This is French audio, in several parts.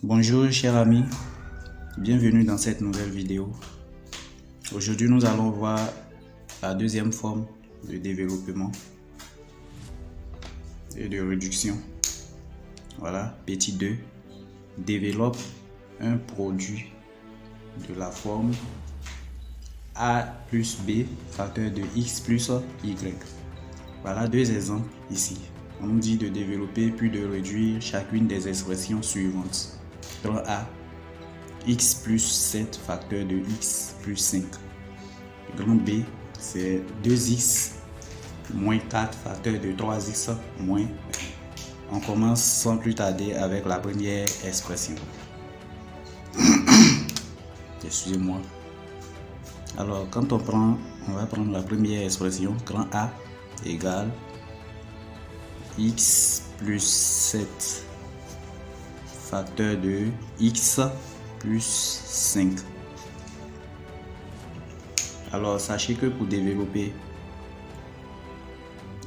Bonjour chers amis, bienvenue dans cette nouvelle vidéo. Aujourd'hui nous allons voir la deuxième forme de développement et de réduction. Voilà, petit 2, développe un produit de la forme A plus B facteur de X plus Y. Voilà deux exemples ici. On nous dit de développer puis de réduire chacune des expressions suivantes. Grand A, X plus 7 facteur de X plus 5. Grand B, c'est 2X moins 4 facteur de 3X moins 1. On commence sans plus tarder avec la première expression. Excusez-moi. Alors, quand on va prendre la première expression, grand A égale X plus 7 facteur de X plus 5. Alors, sachez que pour développer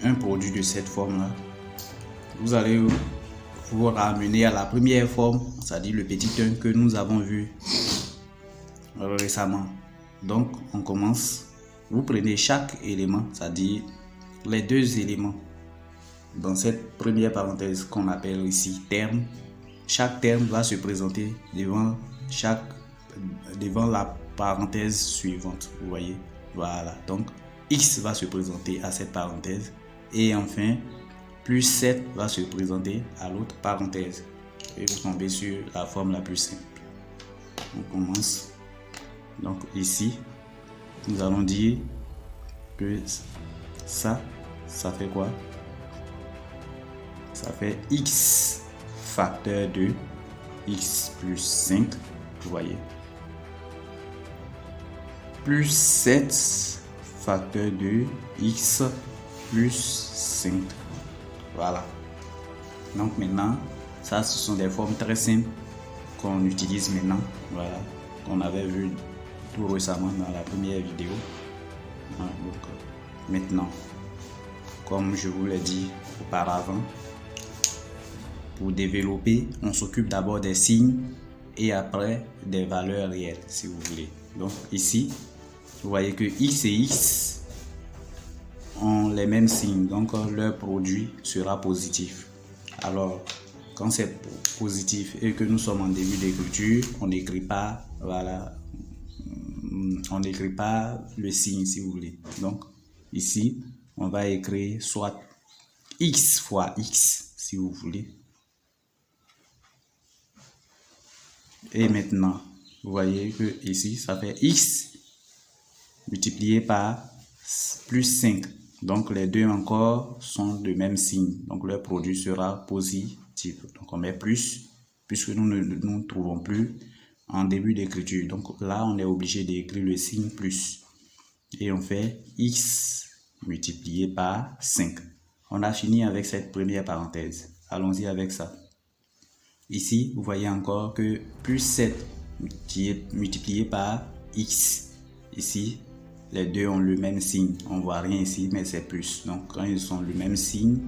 un produit de cette forme-là, vous allez vous ramener à la première forme, c'est-à-dire le petit 1 que nous avons vu récemment. Donc, on commence. Vous prenez chaque élément, c'est-à-dire les deux éléments dans cette première parenthèse qu'on appelle ici terme. Chaque terme va se présenter devant la parenthèse suivante. Vous voyez, voilà. Donc, X va se présenter à cette parenthèse. Et enfin, plus 7 va se présenter à l'autre parenthèse. Et vous tombez sur la forme la plus simple. On commence. Donc ici, nous allons dire que ça fait quoi? Ça fait X facteur de X plus 5, vous voyez, plus 7 facteur de X plus 5. Voilà. Donc maintenant, ça ce sont des formes très simples qu'on utilise maintenant. Voilà. Qu'on avait vu tout récemment dans la première vidéo. Donc, maintenant, comme je vous l'ai dit auparavant, pour développer, on s'occupe d'abord des signes et après des valeurs réelles, si vous voulez. Donc ici, vous voyez que X et X ont les mêmes signes, donc leur produit sera positif. Alors, quand c'est positif et que nous sommes en début d'écriture, on n'écrit pas, voilà, on n'écrit pas le signe, si vous voulez. Donc ici, on va écrire soit X fois X, si vous voulez. Et maintenant, vous voyez que ici, ça fait X multiplié par plus 5. Donc, les deux encore sont de même signe. Donc, leur produit sera positif. Donc, on met plus, puisque nous ne nous trouvons plus en début d'écriture. Donc, là, on est obligé d'écrire le signe plus. Et on fait X multiplié par 5. On a fini avec cette première parenthèse. Allons-y avec ça. Ici, vous voyez encore que plus 7 multiplié par X. Ici, les deux ont le même signe. On ne voit rien ici, mais c'est plus. Donc, quand ils ont le même signe,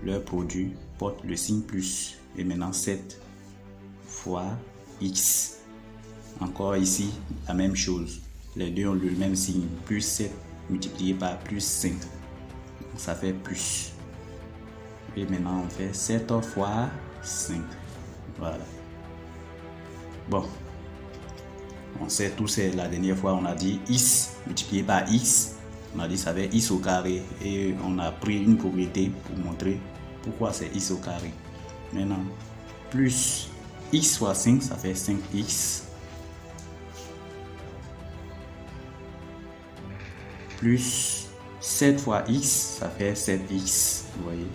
leur produit porte le signe plus. Et maintenant, 7 fois X. Encore ici, la même chose. Les deux ont le même signe. Plus 7 multiplié par plus 5. Donc, ça fait plus. Et maintenant, on fait 7 fois 5. Voilà. Bon. On sait tous, c'est la dernière fois, on a dit X multiplié par X. On a dit ça fait X au carré. Et on a pris une propriété pour montrer pourquoi c'est X au carré. Maintenant, plus X fois 5, ça fait 5X. Plus 7 fois X, ça fait 7X. Vous voyez.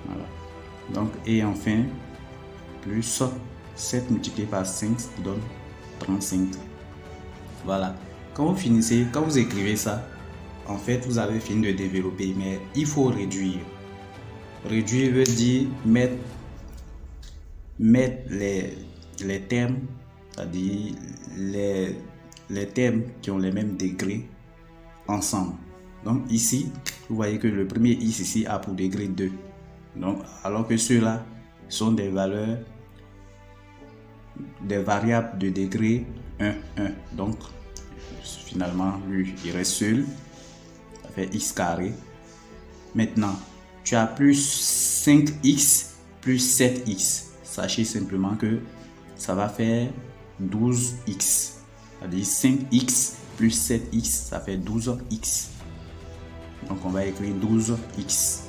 Voilà. Donc, et enfin, plus 7 multiplié par 5 donne 35. Voilà. Quand vous écrivez ça, en fait, vous avez fini de développer, mais il faut réduire. Réduire veut dire mettre les termes, c'est-à-dire les termes qui ont les mêmes degrés ensemble. Donc ici, vous voyez que le premier X ici a pour degré 2. Donc, alors que ceux-là sont des valeurs des variables de degré 1, 1. Donc, finalement, lui, il reste seul. Ça fait x carré. Maintenant, tu as plus 5x plus 7x. Sachez simplement que ça va faire 12x. C'est-à-dire 5x plus 7x, ça fait 12x. Donc, on va écrire 12x.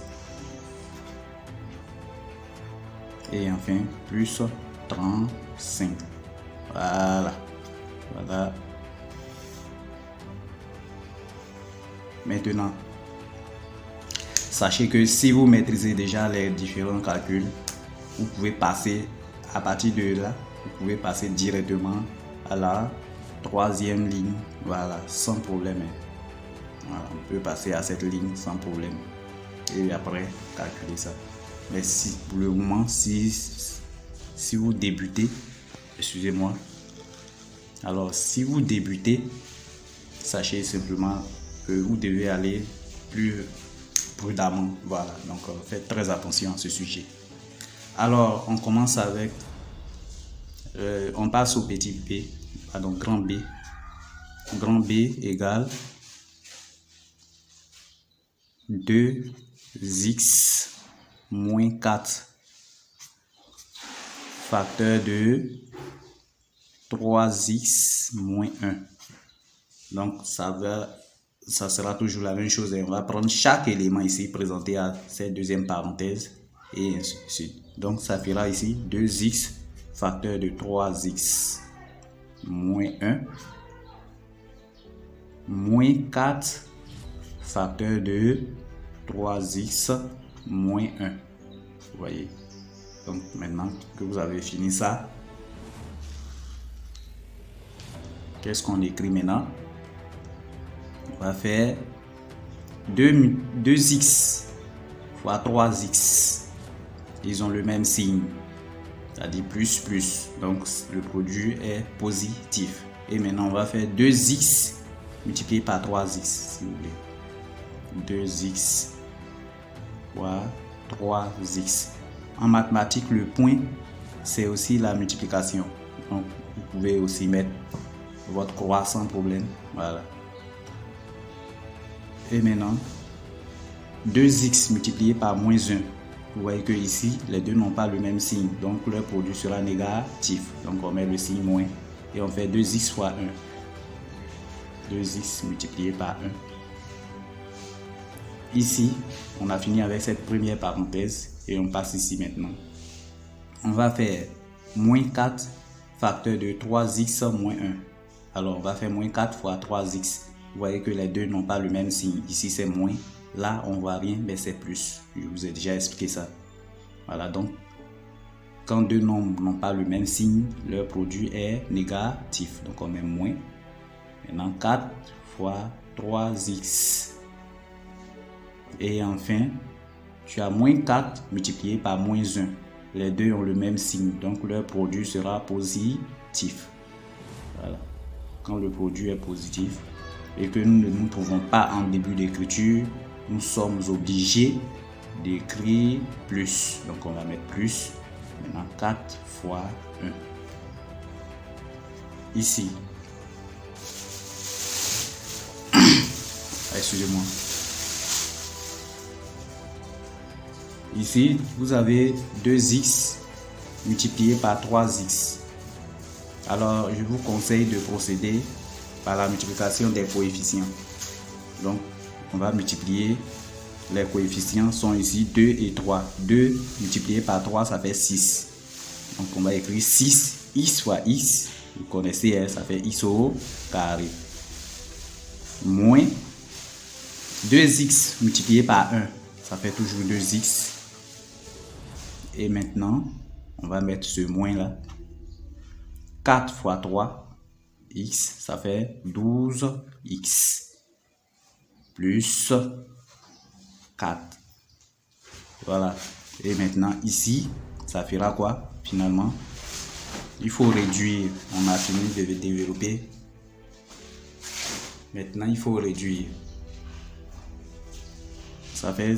Et enfin, plus 35. Voilà. Voilà. Maintenant, sachez que si vous maîtrisez déjà les différents calculs, vous pouvez passer à partir de là, vous pouvez passer directement à la troisième ligne. Voilà, sans problème. Voilà, on peut passer à cette ligne sans problème. Et après, calculer ça. Mais si pour le moment, si vous débutez, excusez-moi, alors si vous débutez, sachez simplement que vous devez aller plus prudemment. Voilà, donc faites très attention à ce sujet. Alors, on commence avec, on passe au petit b, pardon, grand B. Grand B égale 2x moins 4 facteur de 3x moins 1. Donc, ça sera toujours la même chose. On va prendre chaque élément ici présenté à cette deuxième parenthèse et ainsi de suite. Donc, ça fera ici 2x facteur de 3x moins 1 moins 4 facteur de 3x moins 1. Vous voyez. Donc, maintenant que vous avez fini ça, qu'est-ce qu'on écrit maintenant? On va faire 2x fois 3x. Ils ont le même signe, c'est-à-dire plus plus. Donc, le produit est positif. Et maintenant, on va faire 2x multiplié par 3x, si vous voulez. 2x fois 3x. En mathématiques, le point, c'est aussi la multiplication. Donc, vous pouvez aussi mettre votre croix sans problème. Voilà. Et maintenant, 2x multiplié par moins 1. Vous voyez que ici, les deux n'ont pas le même signe. Donc, leur produit sera négatif. Donc, on met le signe moins. Et on fait 2x fois 1. 2x multiplié par 1. Ici, on a fini avec cette première parenthèse. Et on passe ici maintenant. On va faire moins 4 facteur de 3x moins 1. Alors, on va faire moins 4 fois 3x. Vous voyez que les deux n'ont pas le même signe. Ici, c'est moins. Là, on ne voit rien, mais c'est plus. Je vous ai déjà expliqué ça. Voilà, donc, quand deux nombres n'ont pas le même signe, leur produit est négatif. Donc, on met moins. Maintenant, 4 fois 3x. Et enfin, tu as moins 4 multiplié par moins 1. Les deux ont le même signe, donc leur produit sera positif. Voilà. Quand le produit est positif et que nous ne nous trouvons pas en début d'écriture, nous sommes obligés d'écrire plus. Donc on va mettre plus. Maintenant 4 fois 1. Ici. Excusez-moi. Ici, vous avez 2x multiplié par 3x. Alors, je vous conseille de procéder par la multiplication des coefficients. Donc, on va multiplier. Les coefficients sont ici 2 et 3. 2 multiplié par 3, ça fait 6. Donc, on va écrire 6. X fois x, vous connaissez, ça fait x au carré. Moins 2x multiplié par 1, ça fait toujours 2x. Et maintenant, on va mettre ce moins là. 4 fois 3, x, ça fait 12x. Plus 4. Voilà. Et maintenant, ici, ça fera quoi? Finalement, il faut réduire. On a fini de développer. Maintenant, il faut réduire. Ça fait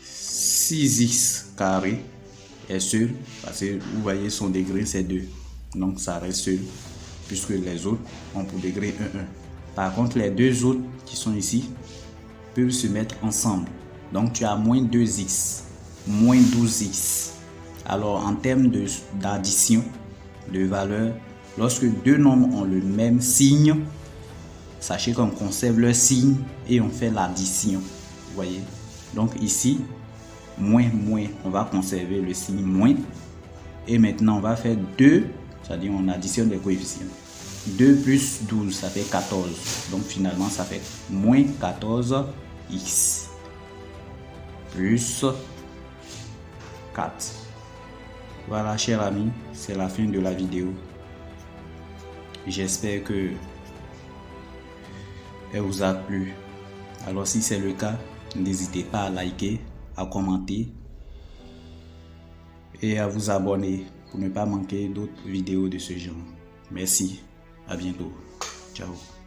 6x carré est seul, parce que vous voyez son degré c'est 2. Donc ça reste seul, puisque les autres ont pour degré 1, 1. Par contre, les deux autres qui sont ici peuvent se mettre ensemble. Donc tu as moins 2x, moins 12x. Alors en termes d'addition de valeurs, lorsque deux nombres ont le même signe, sachez qu'on conserve leur signe et on fait l'addition. Vous voyez? Donc ici, moins, moins, on va conserver le signe moins. Et maintenant, on va faire 2, c'est-à-dire on additionne les coefficients. 2 plus 12, ça fait 14. Donc finalement, ça fait moins 14x plus 4. Voilà, chers amis, c'est la fin de la vidéo. J'espère que elle vous a plu. Alors si c'est le cas, n'hésitez pas à liker, à commenter et à vous abonner pour ne pas manquer d'autres vidéos de ce genre. Merci, à bientôt. Ciao.